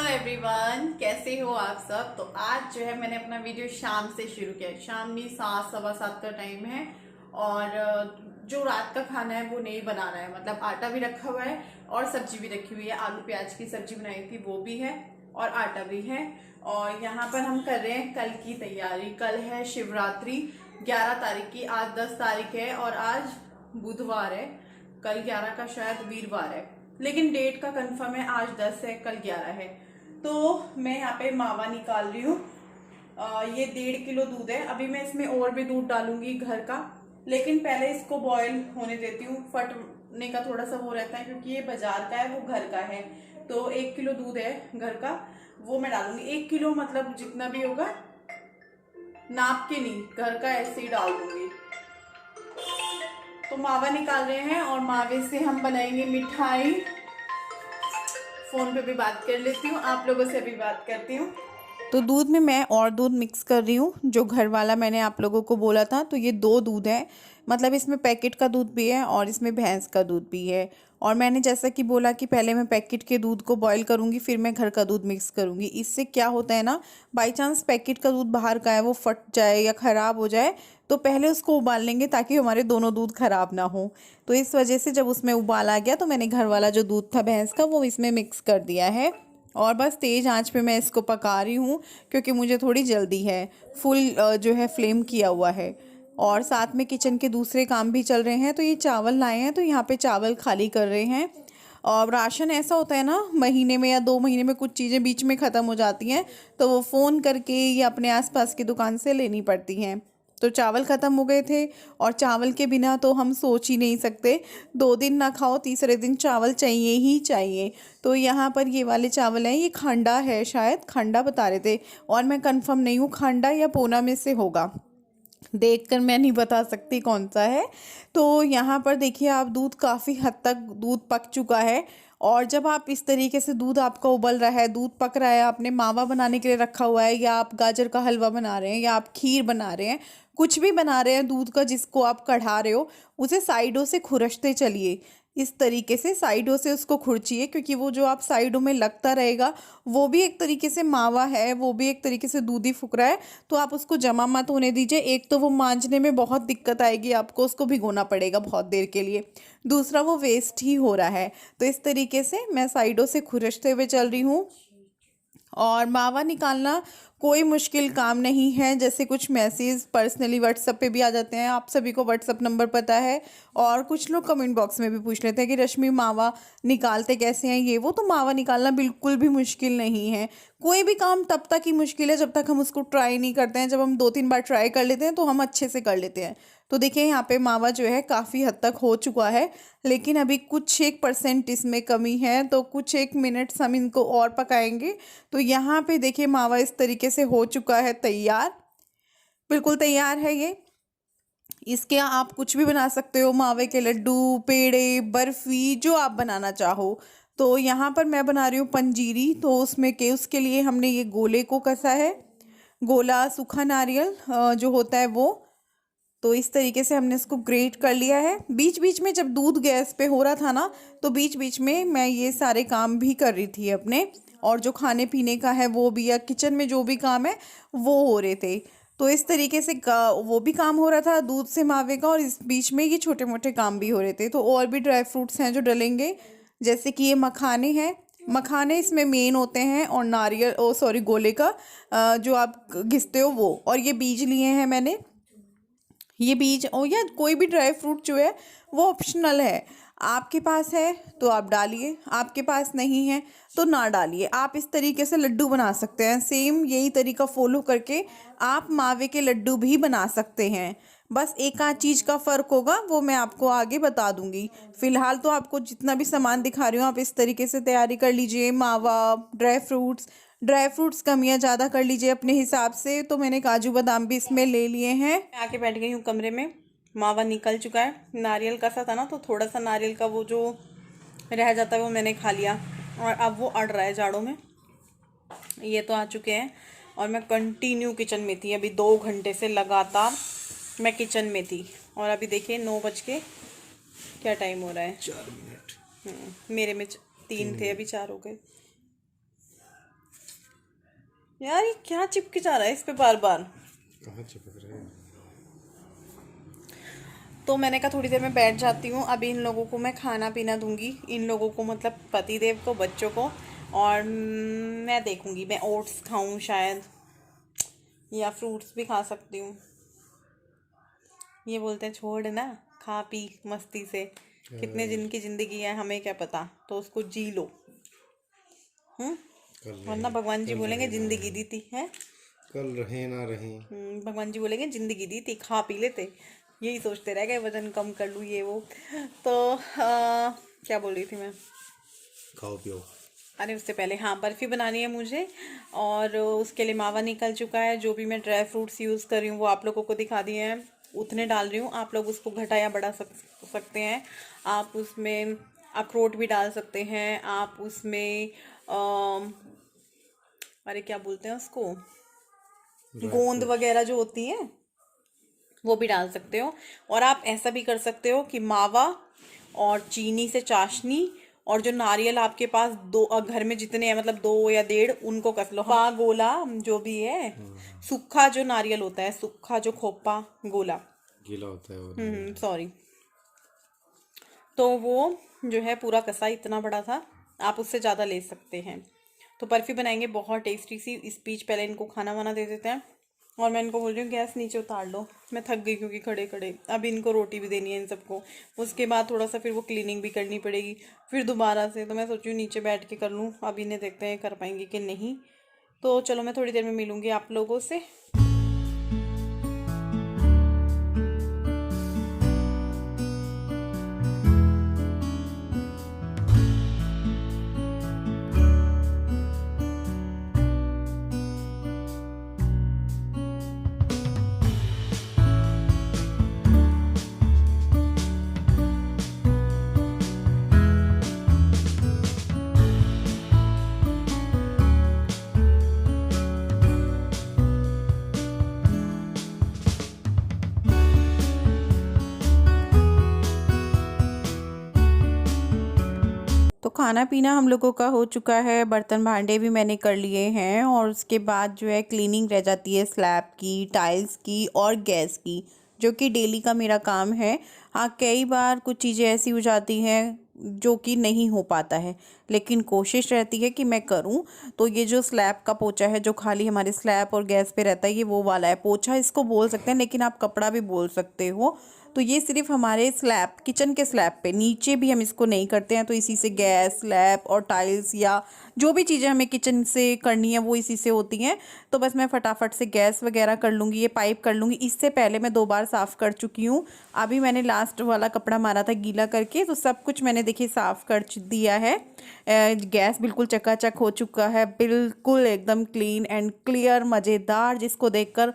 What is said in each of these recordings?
Everyone, कैसे हो आप सब। तो आज जो है मैंने अपना वीडियो शाम से शुरू किया है। शाम में 7 सवा 7 का टाइम है और जो रात का खाना है वो नहीं बनाना है। मतलब आटा भी रखा हुआ है और सब्जी भी रखी हुई है। आलू प्याज की सब्जी बनाई थी वो भी है और आटा भी है। और यहाँ पर हम कर रहे हैं कल की तैयारी। कल है शिवरात्रि 11 तारीख की। आज 10 तारीख है और आज बुधवार है। कल 11 का शायद वीरवार है, लेकिन डेट का कंफर्म है। आज 10 है, कल 11 है। तो मैं यहाँ पे मावा निकाल रही हूँ। ये 1.5 किलो दूध है। अभी मैं इसमें और भी दूध डालूंगी घर का, लेकिन पहले इसको बॉईल होने देती हूँ। फटने का थोड़ा सा वो रहता है क्योंकि ये बाजार का है, वो घर का है। तो 1 किलो दूध है घर का, वो मैं डालूंगी। 1 किलो मतलब जितना भी होगा, नाप के नहीं, घर का ऐसे ही डाल दूंगी। तो मावा निकाल रहे हैं और मावे से हम बनाएंगे मिठाई। फोन पे भी बात कर लेती हूँ, आप लोगों से भी बात करती हूँ। तो दूध में मैं और दूध मिक्स कर रही हूँ, जो घर वाला मैंने आप लोगों को बोला था। तो ये 2 दूध है, मतलब इसमें पैकेट का दूध भी है और इसमें भैंस का दूध भी है। और मैंने जैसा कि बोला कि पहले मैं पैकेट के दूध को बॉईल करूँगी, फिर मैं घर का दूध मिक्स करूँगी। इससे क्या होता है ना, बाई चांस पैकेट का दूध बाहर का है वो फट जाए या ख़राब हो जाए, तो पहले उसको उबाल लेंगे ताकि हमारे दोनों दूध ख़राब ना हो। तो इस वजह से जब उसमें उबाल आ गया तो मैंने घर वाला जो दूध था भैंस का वो इसमें मिक्स कर दिया है। और बस तेज़ आंच पे मैं इसको पका रही हूँ क्योंकि मुझे थोड़ी जल्दी है। फुल जो है फ्लेम किया हुआ है। और साथ में किचन के दूसरे काम भी चल रहे हैं। तो ये चावल लाए हैं, तो यहाँ पे चावल खाली कर रहे हैं। और राशन ऐसा होता है ना, महीने में या 2 महीने में कुछ चीज़ें बीच में ख़त्म हो जाती हैं, तो वो फ़ोन करके या अपने आसपास की दुकान से लेनी पड़ती हैं। तो चावल ख़त्म हो गए थे और चावल के बिना तो हम सोच ही नहीं सकते। 2 दिन ना खाओ, तीसरे दिन चावल चाहिए ही चाहिए। तो यहाँ पर ये वाले चावल हैं, ये खांडा है, शायद खांडा बता रहे थे और मैं कंफर्म नहीं हूँ, खांडा या पूना में से होगा। देखकर मैं नहीं बता सकती कौन सा है। तो यहाँ पर देखिए आप, दूध काफ़ी हद तक दूध पक चुका है। और जब आप इस तरीके से दूध आपका उबल रहा है, दूध पक रहा है, आपने मावा बनाने के लिए रखा हुआ है, या आप गाजर का हलवा बना रहे हैं, या आप खीर बना रहे हैं, कुछ भी बना रहे हैं दूध का जिसको आप कढ़ा रहे हो, उसे साइडों से खुरचते चलिए। इस तरीके से साइडों से उसको खुरचिए, क्योंकि वो जो आप साइडों में लगता रहेगा वो भी एक तरीके से मावा है, वो भी एक तरीके से दूध ही फुक रहा है। तो आप उसको जमा मत होने दीजिए। एक तो वो मांजने में बहुत दिक्कत आएगी, आपको उसको भिगोना पड़ेगा बहुत देर के लिए। दूसरा वो वेस्ट ही हो रहा है। तो इस तरीके से मैं साइडों से खुरचते हुए चल रही हूँ। और मावा निकालना कोई मुश्किल काम नहीं है। जैसे कुछ मैसेज पर्सनली व्हाट्सएप पे भी आ जाते हैं, आप सभी को व्हाट्सएप नंबर पता है। और कुछ लोग कमेंट बॉक्स में भी पूछ लेते हैं कि रश्मि मावा निकालते कैसे हैं, ये वो। तो मावा निकालना बिल्कुल भी मुश्किल नहीं है। कोई भी काम तब तक ही मुश्किल है जब तक हम उसको ट्राई नहीं करते हैं। जब हम 2-3 बार ट्राई कर लेते हैं तो हम अच्छे से कर लेते हैं। तो देखिए यहाँ पे मावा जो है काफ़ी हद तक हो चुका है, लेकिन अभी कुछ 1% इसमें कमी है। तो कुछ 1 मिनट हम इनको और पकाएंगे। तो यहाँ पे देखिए मावा इस तरीके से हो चुका है तैयार, बिल्कुल तैयार है ये। इसके आप कुछ भी बना सकते हो, मावे के लड्डू, पेड़े, बर्फ़ी, जो आप बनाना चाहो। तो यहाँ पर मैं बना रही हूँ पंजीरी। तो उसमें के उसके लिए हमने ये गोले को कसा है, गोला सूखा नारियल जो होता है वो। तो इस तरीके से हमने इसको ग्रेट कर लिया है। बीच बीच में जब दूध गैस पे हो रहा था ना, तो बीच बीच में मैं ये सारे काम भी कर रही थी अपने। और जो खाने पीने का है वो भी, या किचन में जो भी काम है वो हो रहे थे। तो इस तरीके से वो भी काम हो रहा था दूध से मावे का, और इस बीच में ये छोटे मोटे काम भी हो रहे थे। तो और भी ड्राई फ्रूट्स हैं जो डलेंगे, जैसे कि ये मखाने हैं। मखाने इसमें मेन होते हैं, और नारियल, ओ सॉरी, गोले का जो आप घिसते हो वो। और ये बीज लिए हैं मैंने। ये बीज ओ या कोई भी ड्राई फ्रूट जो है वो ऑप्शनल है। आपके पास है तो आप डालिए, आपके पास नहीं है तो ना डालिए। आप इस तरीके से लड्डू बना सकते हैं। सेम यही तरीका फॉलो करके आप मावे के लड्डू भी बना सकते हैं। बस एक आध चीज़ का फ़र्क होगा, वो मैं आपको आगे बता दूंगी। फ़िलहाल तो आपको जितना भी सामान दिखा रही हूँ आप इस तरीके से तैयारी कर लीजिए। मावा, ड्राई फ्रूट्स कमियाँ ज़्यादा कर लीजिए अपने हिसाब से। तो मैंने काजू बादाम भी इसमें ले लिए हैं। मैं आके बैठ गई हूँ कमरे में। मावा निकल चुका है। नारियल कसा था ना, तो थोड़ा सा नारियल का वो जो रह जाता है वो मैंने खा लिया, और अब वो अड़ रहा है जाड़ों में। ये तो आ चुके हैं और मैं कंटिन्यू किचन में थी। अभी 2 घंटे से लगातार मैं किचन में थी। और अभी देखिए 9 बज के क्या टाइम हो रहा है, 4 मिनट। मेरे में 3 थे, अभी 4 हो गए। यार ये क्या चिपके जा रहा है इस पे बार बार। कहाँ चिपक रहे हैं? तो मैंने कहा थोड़ी देर में बैठ जाती हूँ। अभी इन लोगों को मैं खाना पीना दूंगी, इन लोगों को मतलब पतिदेव को, बच्चों को। और मैं देखूंगी मैं ओट्स खाऊं शायद, या फ्रूट्स भी खा सकती हूँ। ये बोलते हैं छोड़ ना, खा पी मस्ती से, कितने दिन की जिंदगी है हमें क्या पता, तो उसको जी लो। वरना भगवान जी बोलेंगे जिंदगी दी थी है। कल रहे ना रहे। भगवान जी बोलेंगे जिंदगी दी थी, खा पी लेते। यही सोचते रह गए वजन कम कर लूँ ये वो। तो क्या बोल रही थी मैं? खाओ पियो। अरे उससे पहले हाँ, बर्फ़ी बनानी है मुझे, और उसके लिए मावा निकल चुका है। जो भी मैं ड्राई फ्रूट्स यूज़ कर रही हूँ वो आप लोगों को दिखा दिए हैं, उतने डाल रही हूँ। आप लोग उसको घटा या बढ़ा सकते हैं। आप उसमें अखरोट भी डाल सकते हैं, आप उसमें अरे क्या बोलते हैं उसको, गोंद वगैरह जो होती है वो भी डाल सकते हो। और आप ऐसा भी कर सकते हो कि मावा और चीनी से चाशनी, और जो नारियल आपके पास दो घर में जितने हैं, मतलब 2 या 1.5, उनको कस लो। पा गोला जो भी है, सूखा जो नारियल होता है, सूखा जो खोपा गोला, गीला होता है वो। सॉरी। तो वो जो है पूरा कसा इतना बड़ा था, आप उससे ज़्यादा ले सकते हैं। तो बर्फ़ी बनाएंगे बहुत टेस्टी सी। इस बीच पहले इनको खाना वाना दे देते हैं। और मैं इनको बोल रही हूँ गैस नीचे उतार लो, मैं थक गई क्योंकि खड़े खड़े। अब इनको रोटी भी देनी है इन सबको, उसके बाद थोड़ा सा फिर वो क्लीनिंग भी करनी पड़ेगी फिर दोबारा से। तो मैं सोच रही हूँ नीचे बैठ के कर लूँ। अब इन्हें देखते हैं कर पाएंगे कि नहीं। तो चलो मैं थोड़ी देर में मिलूँगी आप लोगों से। तो खाना पीना हम लोगों का हो चुका है, बर्तन भांडे भी मैंने कर लिए हैं, और उसके बाद जो है क्लीनिंग रह जाती है स्लैब की, टाइल्स की और गैस की, जो कि डेली का मेरा काम है। हाँ, कई बार कुछ चीज़ें ऐसी हो जाती हैं जो कि नहीं हो पाता है, लेकिन कोशिश रहती है कि मैं करूं। तो ये जो स्लैब का पोछा है, जो खाली हमारे स्लैब और गैस पे रहता है, ये वो वाला है पोछा, इसको बोल सकते हैं, लेकिन आप कपड़ा भी बोल सकते हो। तो ये सिर्फ हमारे स्लैब, किचन के स्लैब पे, नीचे भी हम इसको नहीं करते हैं। तो इसी से गैस, स्लैब और टाइल्स या जो भी चीज़ें हमें किचन से करनी है वो इसी से होती हैं। तो बस मैं फटाफट से गैस वगैरह कर लूँगी, ये पाइप कर लूँगी। इससे पहले मैं 2 बार साफ़ कर चुकी हूँ। अभी मैंने लास्ट वाला कपड़ा मारा था गीला करके, तो सब कुछ मैंने देखिए साफ़ कर दिया है। गैस बिल्कुल चकाचक हो चुका है, बिल्कुल एकदम क्लीन एंड क्लियर, मज़ेदार, जिसको देखकर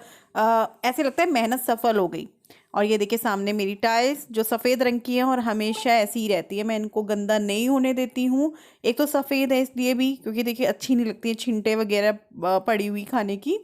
ऐसे लगता है मेहनत सफल हो गई। और ये देखिए सामने मेरी टाइल्स जो सफ़ेद रंग की है और हमेशा ऐसी ही रहती है, मैं इनको गंदा नहीं होने देती हूँ। एक तो सफ़ेद है इसलिए भी, क्योंकि देखिए अच्छी नहीं लगती है छिंटे वगैरह पड़ी हुई खाने की।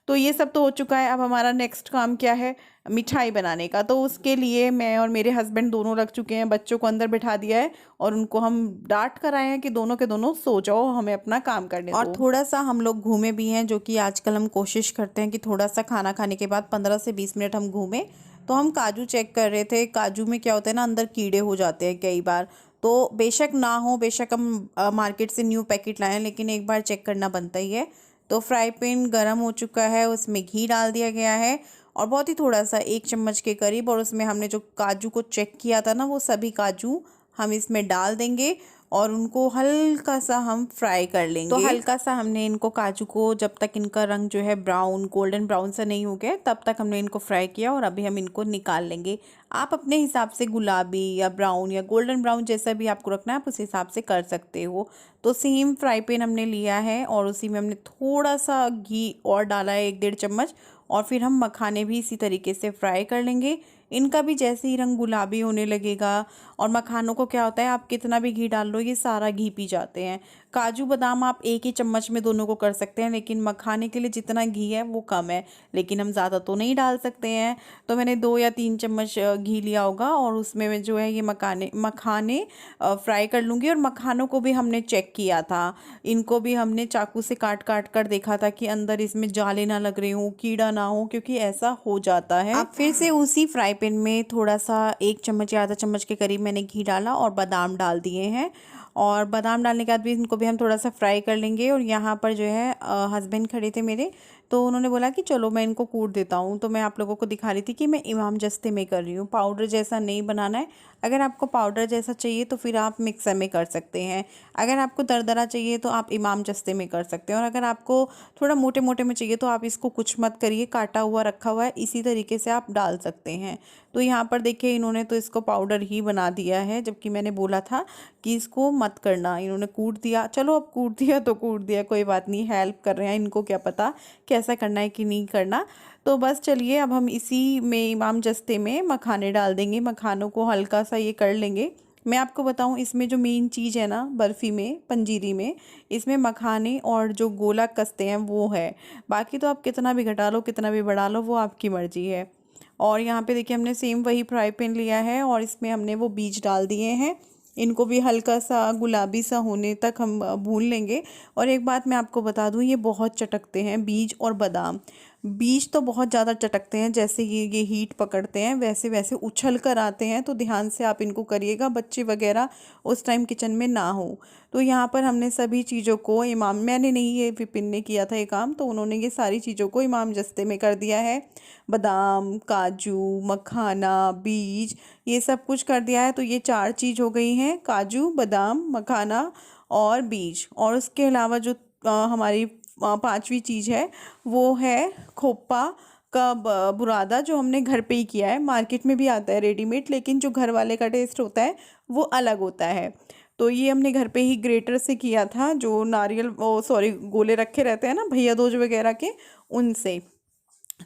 तो ये सब तो हो चुका है। अब हमारा नेक्स्ट काम क्या है, मिठाई बनाने का। तो उसके लिए मैं और मेरे हस्बैंड दोनों लग चुके हैं, बच्चों को अंदर बिठा दिया है और उनको हम डांट कर आए हैं कि दोनों के दोनों सो जाओ, हमें अपना काम करने दो। और थोड़ा सा हम लोग घूमे भी हैं, जो कि आजकल हम कोशिश करते हैं कि थोड़ा सा खाना खाने के बाद 15 से 20 मिनट हम घूमें। तो हम काजू चेक कर रहे थे, काजू में क्या होता है ना, अंदर कीड़े हो जाते हैं कई बार। तो बेशक ना हो, बेशक हम मार्केट से न्यू पैकेट लाएं, लेकिन एक बार चेक करना बनता ही है। तो फ्राई पैन गरम हो चुका है, उसमें घी डाल दिया गया है, और बहुत ही थोड़ा सा 1 चम्मच के करीब, और उसमें हमने जो काजू को चेक किया था ना, वो सभी काजू हम इसमें डाल देंगे और उनको हल्का सा हम फ्राई कर लेंगे। तो हल्का सा हमने इनको काजू को, जब तक इनका रंग जो है ब्राउन, गोल्डन ब्राउन सा नहीं हो गया, तब तक हमने इनको फ्राई किया, और अभी हम इनको निकाल लेंगे। आप अपने हिसाब से गुलाबी या ब्राउन या गोल्डन ब्राउन जैसा भी आपको रखना है, आप उस हिसाब से कर सकते हो। तो सेम फ्राई पैन हमने लिया है और उसी में हमने थोड़ा सा घी और डाला है, 1-1.5 चम्मच, और फिर हम मखाने भी इसी तरीके से फ्राई कर लेंगे। इनका भी जैसे ही रंग गुलाबी होने लगेगा, और मखानों को क्या होता है, आप कितना भी घी डाल लो ये सारा घी पी जाते हैं। काजू बादाम आप 1 ही चम्मच में दोनों को कर सकते हैं, लेकिन मखाने के लिए जितना घी है वो कम है, लेकिन हम ज़्यादा तो नहीं डाल सकते हैं। तो मैंने 2 या 3 चम्मच घी लिया होगा और उसमें मैं जो है ये मखाने फ्राई कर लूँगी। और मखानों को भी हमने चेक किया था, इनको भी हमने चाकू से काट काट कर देखा था कि अंदर इसमें जाले ना लग रहे हों, कीड़ा ना हो, क्योंकि ऐसा हो जाता है। अब फिर से उसी फ्राई पैन में थोड़ा सा 1 चम्मच या आधा चम्मच के करीब मैंने घी डाला और बादाम डाल दिए हैं। और बादाम डालने के बाद भी इनको भी हम थोड़ा सा फ्राई कर लेंगे। और यहाँ पर जो है हस्बैंड खड़े थे मेरे, तो उन्होंने बोला कि चलो मैं इनको कूट देता हूँ। तो मैं आप लोगों को दिखा रही थी कि मैं इमाम जस्ते में कर रही हूँ, पाउडर जैसा नहीं बनाना है। अगर आपको पाउडर जैसा चाहिए तो फिर आप मिक्सर में कर सकते हैं, अगर आपको दरदरा चाहिए तो आप इमाम जस्ते में कर सकते हैं, और अगर आपको थोड़ा मोटे मोटे में चाहिए तो आप इसको कुछ मत करिए, काटा हुआ रखा हुआ है, इसी तरीके से आप डाल सकते हैं। तो यहाँ पर देखिए इन्होंने तो इसको पाउडर ही बना दिया है, जबकि मैंने बोला था कि इसको मत करना। इन्होंने कूट दिया, चलो अब कूट दिया तो कूट दिया, कोई बात नहीं, हेल्प कर रहे हैं, इनको क्या पता कैसा करना है कि नहीं करना। तो बस चलिए अब हम इसी में इमाम जस्ते में मखाने डाल देंगे, मखानों को हल्का सा ये कर लेंगे। मैं आपको बताऊं इसमें जो मेन चीज़ है ना बर्फ़ी में, पंजीरी में, इसमें मखाने और जो गोला कसते हैं वो है। बाकी तो आप कितना भी घटा लो कितना भी बढ़ा लो, वो आपकी मर्ज़ी है। और यहाँ पे देखिए हमने सेम वही फ्राई पैन लिया है और इसमें हमने वो बीज डाल दिए हैं। इनको भी हल्का सा गुलाबी सा होने तक हम भून लेंगे। और एक बात मैं आपको बता दूं, ये बहुत चटकते हैं बीज और बादाम। बीज तो बहुत ज़्यादा चटकते हैं, जैसे ये हीट पकड़ते हैं वैसे वैसे उछल कर आते हैं। तो ध्यान से आप इनको करिएगा, बच्चे वगैरह उस टाइम किचन में ना हो। तो यहाँ पर हमने सभी चीज़ों को इमाम, मैंने नहीं, ये विपिन ने किया था ये काम, तो उन्होंने ये सारी चीज़ों को इमाम जस्ते में कर दिया है। बादाम, काजू, मखाना, बीज, ये सब कुछ कर दिया है। तो ये 4 चीज़ हो गई हैं, काजू, बादाम, मखाना और बीज। और उसके अलावा जो हमारी 5वीं चीज़ है वो है खोपा का बुरादा, जो हमने घर पे ही किया है। मार्केट में भी आता है रेडीमेड, लेकिन जो घर वाले का टेस्ट होता है वो अलग होता है। तो ये हमने घर पे ही ग्रेटर से किया था, जो नारियल गोले रखे रहते हैं ना भैया दूज वगैरह के, उनसे।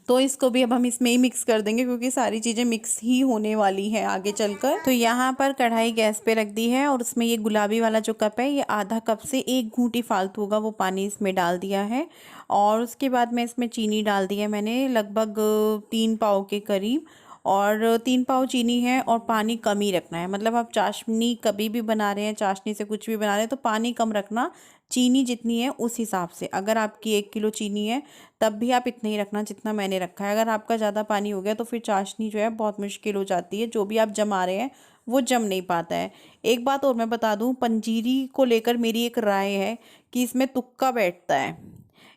तो इसको भी अब हम इसमें ही मिक्स कर देंगे, क्योंकि सारी चीज़ें मिक्स ही होने वाली हैं आगे चलकर। तो यहाँ पर कढ़ाई गैस पे रख दी है और उसमें ये गुलाबी वाला जो कप है, ये आधा कप से 1 घूंटी फालतू होगा वो पानी इसमें डाल दिया है। और उसके बाद में इसमें चीनी डाल दी है मैंने, लगभग 3 पाव के करीब। और 3 पाव चीनी है और पानी कम ही रखना है। मतलब आप चाशनी कभी भी बना रहे हैं, चाशनी से कुछ भी बना रहे हैं, तो पानी कम रखना। चीनी जितनी है उस हिसाब से, अगर आपकी 1 किलो चीनी है तब भी आप इतना ही रखना जितना मैंने रखा है। अगर आपका ज़्यादा पानी हो गया तो फिर चाशनी जो है बहुत मुश्किल हो जाती है, जो भी आप जमा रहे हैं वो जम नहीं पाता है। एक बात और मैं बता दूं, पंजीरी को लेकर मेरी एक राय है कि इसमें तुक्का बैठता है।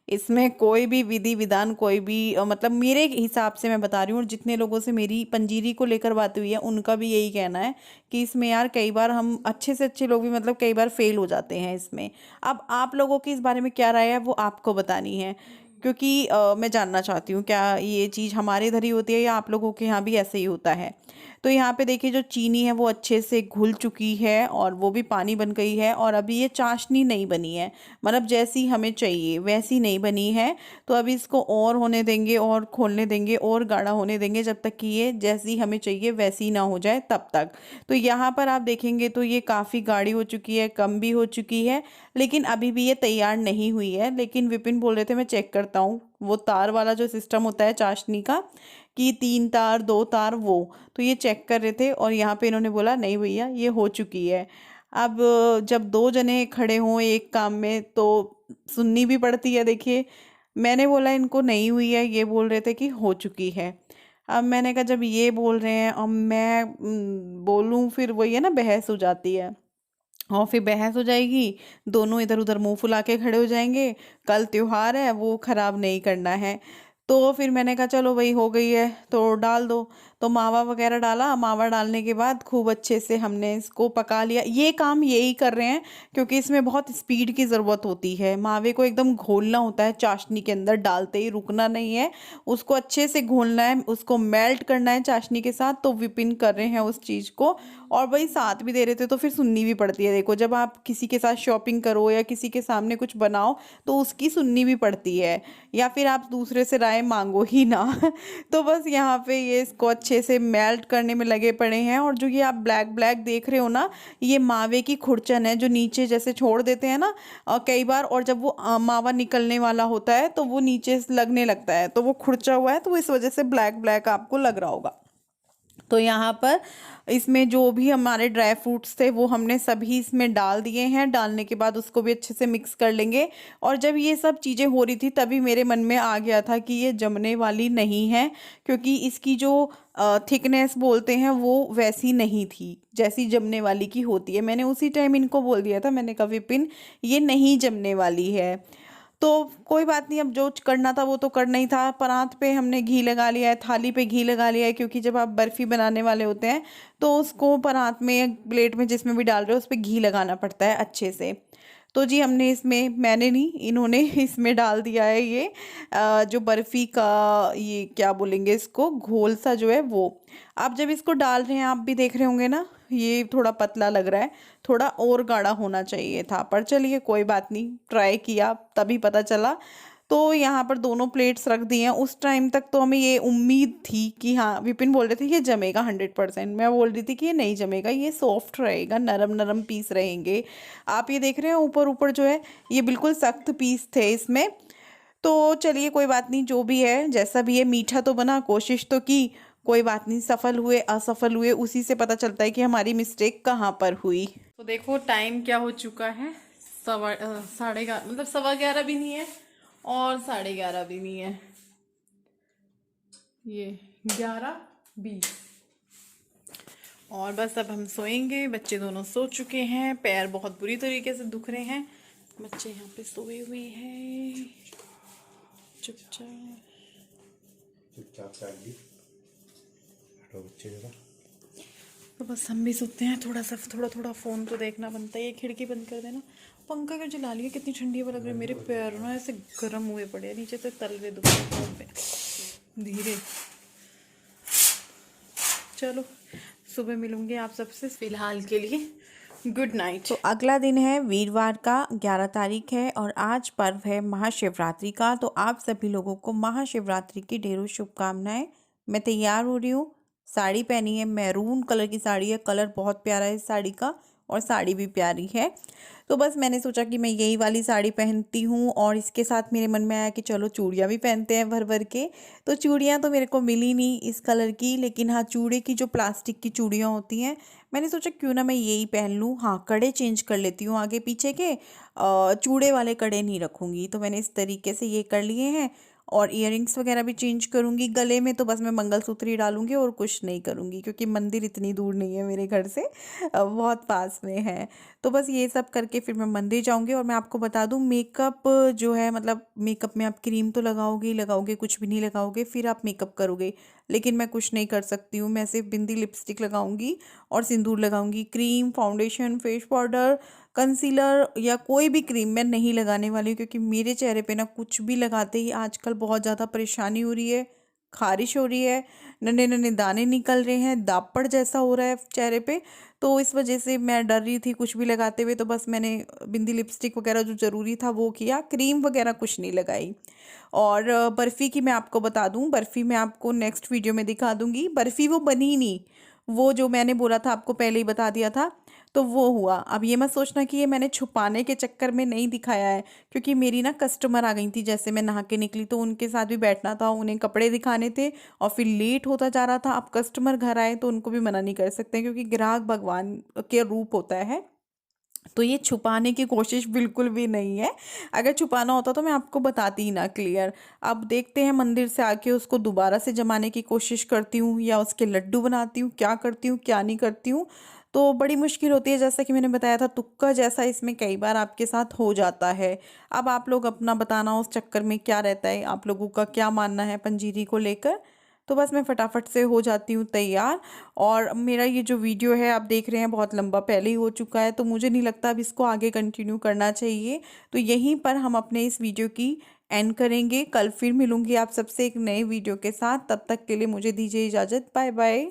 इसमें कोई भी विधि विधान, कोई भी मतलब मेरे हिसाब से मैं बता रही हूँ, और जितने लोगों से मेरी पंजीरी को लेकर बात हुई है उनका भी यही कहना है कि इसमें यार कई बार हम अच्छे से अच्छे लोग भी मतलब कई बार फेल हो जाते हैं इसमें। अब आप लोगों की इस बारे में क्या राय है वो आपको बतानी है, क्योंकि मैं जानना चाहती हूँ क्या ये चीज़ हमारे इधर ही होती है या आप लोगों के यहाँ भी ऐसे ही होता है। तो यहाँ पे देखिए जो चीनी है वो अच्छे से घुल चुकी है और वो भी पानी बन गई है, और अभी ये चाशनी नहीं बनी है, मतलब जैसी हमें चाहिए वैसी नहीं बनी है। तो अभी इसको और होने देंगे और खोलने देंगे और गाढ़ा होने देंगे, जब तक कि ये जैसी हमें चाहिए वैसी ना हो जाए तब तक। तो यहाँ पर आप देखेंगे तो ये काफ़ी गाढ़ी हो चुकी है, कम भी हो चुकी है, लेकिन अभी भी ये तैयार नहीं हुई है। लेकिन विपिन बोल रहे थे मैं चेक करता हूँ, वो तार वाला जो सिस्टम होता है चाशनी का कि 3 तार 2 तार, वो तो ये चेक कर रहे थे और यहाँ पे इन्होंने बोला नहीं भैया ये हो चुकी है। अब जब 2 जने खड़े हों एक काम में तो सुननी भी पड़ती है। देखिए मैंने बोला इनको नहीं हुई है, ये बोल रहे थे कि हो चुकी है। अब मैंने कहा जब ये बोल रहे हैं अब मैं बोलूँ, फिर वही है ना, बहस हो जाती है। और फिर बहस हो जाएगी, दोनों इधर उधर मुंह फुला के खड़े हो जाएंगे। कल त्योहार है, वो खराब नहीं करना है। तो फिर मैंने कहा चलो भाई हो गई है तो डाल दो। तो मावा वगैरह डाला, मावा डालने के बाद खूब अच्छे से हमने इसको पका लिया। ये काम यही कर रहे हैं क्योंकि इसमें बहुत स्पीड की ज़रूरत होती है। मावे को एकदम घोलना होता है, चाशनी के अंदर डालते ही रुकना नहीं है, उसको अच्छे से घोलना है, उसको मेल्ट करना है चाशनी के साथ। तो विपिन कर रहे हैं उस चीज़ को, और भाई साथ भी दे रहे थे तो फिर सुननी भी पड़ती है। देखो जब आप किसी के साथ शॉपिंग करो या किसी के सामने कुछ बनाओ तो उसकी सुननी भी पड़ती है, या फिर आप दूसरे से राय मांगो ही ना। तो बस यहाँ पे ये इसको अच्छे से मेल्ट करने में लगे पड़े हैं। और जो ये आप ब्लैक ब्लैक देख रहे हो ना, ये मावे की खुरचन है जो नीचे जैसे छोड़ देते हैं ना कई बार, और जब वो मावा निकलने वाला होता है तो वो नीचे लगने लगता है, तो वो खुरचा हुआ है, तो इस वजह से ब्लैक ब्लैक आपको लग रहा होगा। तो यहाँ पर इसमें जो भी हमारे ड्राई फ्रूट्स थे वो हमने सभी इसमें डाल दिए हैं। डालने के बाद उसको भी अच्छे से मिक्स कर लेंगे। और जब ये सब चीज़ें हो रही थी तभी मेरे मन में आ गया था कि ये जमने वाली नहीं है, क्योंकि इसकी जो थिकनेस बोलते हैं वो वैसी नहीं थी जैसी जमने वाली की होती है। मैंने उसी टाइम इनको बोल दिया था, मैंने कहा विपिन ये नहीं जमने वाली है। तो कोई बात नहीं, अब जो करना था वो तो करना ही था। परात पे हमने घी लगा लिया है, थाली पे घी लगा लिया है, क्योंकि जब आप बर्फ़ी बनाने वाले होते हैं तो उसको परात में प्लेट में जिसमें भी डाल रहे हो उस पर घी लगाना पड़ता है अच्छे से। तो जी हमने इसमें, मैंने नहीं इन्होंने इसमें डाल दिया है ये जो बर्फ़ी का ये क्या बोलेंगे इसको, घोल सा जो है वो। आप जब इसको डाल रहे हैं आप भी देख रहे होंगे ना, ये थोड़ा पतला लग रहा है, थोड़ा और गाढ़ा होना चाहिए था, पर चलिए कोई बात नहीं, ट्राई किया तभी पता चला। तो यहाँ पर दोनों प्लेट्स रख दी हैं। उस टाइम तक तो हमें ये उम्मीद थी कि हाँ, विपिन बोल रहे थे ये जमेगा 100%, मैं बोल रही थी कि ये नहीं जमेगा, ये सॉफ्ट रहेगा, नरम नरम पीस रहेंगे। आप ये देख रहे हैं ऊपर ऊपर जो है ये बिल्कुल सख्त पीस थे इसमें। तो चलिए कोई बात नहीं, जो भी है जैसा भी है, मीठा तो बना, कोशिश तो की, कोई बात नहीं, सफल हुए असफल हुए उसी से पता चलता है कि हमारी मिस्टेक कहाँ पर हुई। तो देखो टाइम क्या हो चुका है, 11:30, मतलब 11:15 भी नहीं है और 11:30 भी नहीं है, ये 11:20। और बस अब हम सोएंगे। बच्चे दोनों सो चुके हैं, पैर बहुत बुरी तरीके से दुख रहे हैं, बच्चे यहाँ पे सोए हुए हैं चुपचाप। तो बस हम भी सोते हैं, थोड़ा थोड़ा फ़ोन तो देखना बनता है। ये खिड़की बंद कर देना, पंखा क्यों जला लिया, कितनी ठंडी हवा लग रही है। मेरे पैर ना ऐसे गर्म हुए पड़े हैं, नीचे से तलवे दुख रहे हैं। धीरे चलो, सुबह मिलूंगी आप सबसे, फिलहाल के लिए गुड नाइट। तो अगला दिन है वीरवार का, 11 तारीख है और आज पर्व है महाशिवरात्रि का। तो आप सभी लोगों को महाशिवरात्रि की ढेरों शुभकामनाएं। मैं तैयार हो रही हूँ, साड़ी पहनी है, मैरून कलर की साड़ी है, कलर बहुत प्यारा है इस साड़ी का और साड़ी भी प्यारी है। तो बस मैंने सोचा कि मैं यही वाली साड़ी पहनती हूँ और इसके साथ मेरे मन में आया कि चलो चूड़ियाँ भी पहनते हैं भर भर के। तो चूड़ियाँ तो मेरे को मिली नहीं इस कलर की, लेकिन हाँ चूड़े की जो प्लास्टिक की चूड़ियाँ होती हैं, मैंने सोचा क्यों ना मैं यही पहन लूँ। हाँ कड़े चेंज कर लेती हूँ आगे पीछे के, चूड़े वाले कड़े नहीं रखूँगी। तो मैंने इस तरीके से ये कर लिए हैं और इयररिंग्स वगैरह भी चेंज करूँगी। गले में तो बस मैं मंगलसूत्र ही डालूँगी और कुछ नहीं करूँगी, क्योंकि मंदिर इतनी दूर नहीं है मेरे घर से, बहुत पास में है। तो बस ये सब करके फिर मैं मंदिर जाऊँगी। और मैं आपको बता दूँ, मेकअप जो है, मतलब मेकअप में आप क्रीम तो लगाओगे, कुछ भी नहीं लगाओगे, फिर आप मेकअप करोगे। लेकिन मैं कुछ नहीं कर सकती हूँ, मैं सिर्फ बिंदी लिपस्टिक लगाऊंगी और सिंदूर लगाऊंगी। Cream, foundation, face powder, concealer या कोई भी क्रीम मैं नहीं लगाने वाली हूँ, क्योंकि मेरे चेहरे पे ना कुछ भी लगाते ही आजकल बहुत ज़्यादा परेशानी हो रही है, खारिश हो रही है, नन्हे नन्हे दाने निकल रहे हैं, दापड़ जैसा हो रहा है चेहरे पे। तो इस वजह से मैं डर रही थी कुछ भी लगाते हुए। तो बस मैंने बिंदी लिपस्टिक वगैरह जो ज़रूरी था वो किया, क्रीम वगैरह कुछ नहीं लगाई। और बर्फ़ी की मैं आपको बता दूं, बर्फ़ी मैं आपको नेक्स्ट वीडियो में दिखा दूंगी। बर्फ़ी वो बनी नहीं, वो जो मैंने बोला था आपको पहले ही बता दिया था, तो वो हुआ। अब ये मत सोचना कि ये मैंने छुपाने के चक्कर में नहीं दिखाया है, क्योंकि मेरी ना कस्टमर आ गई थी, जैसे मैं नहा के निकली तो उनके साथ भी बैठना था, उन्हें कपड़े दिखाने थे और फिर लेट होता जा रहा था। अब कस्टमर घर आए तो उनको भी मना नहीं कर सकते, क्योंकि ग्राहक भगवान के रूप होता है। तो ये छुपाने की कोशिश बिल्कुल भी नहीं है। अगर छुपाना होता तो मैं आपको बताती ही ना क्लियर। अब देखते हैं, मंदिर से आके उसको दोबारा से जमाने की कोशिश करती हूँ या उसके लड्डू बनाती हूँ, क्या करती हूँ क्या नहीं करती हूँ। तो बड़ी मुश्किल होती है, जैसा कि मैंने बताया था, तुक्का जैसा इसमें कई बार आपके साथ हो जाता है। अब आप लोग अपना बताना उस चक्कर में क्या रहता है, आप लोगों का क्या मानना है पंजीरी को लेकर। तो बस मैं फटाफट से हो जाती हूँ तैयार। और मेरा ये जो वीडियो है आप देख रहे हैं बहुत लंबा पहले ही हो चुका है, तो मुझे नहीं लगता अब इसको आगे कंटिन्यू करना चाहिए। तो यहीं पर हम अपने इस वीडियो की एंड करेंगे। कल फिर मिलूंगी आप सबसे एक नए वीडियो के साथ, तब तक के लिए मुझे दीजिए इजाज़त, बाय बाय।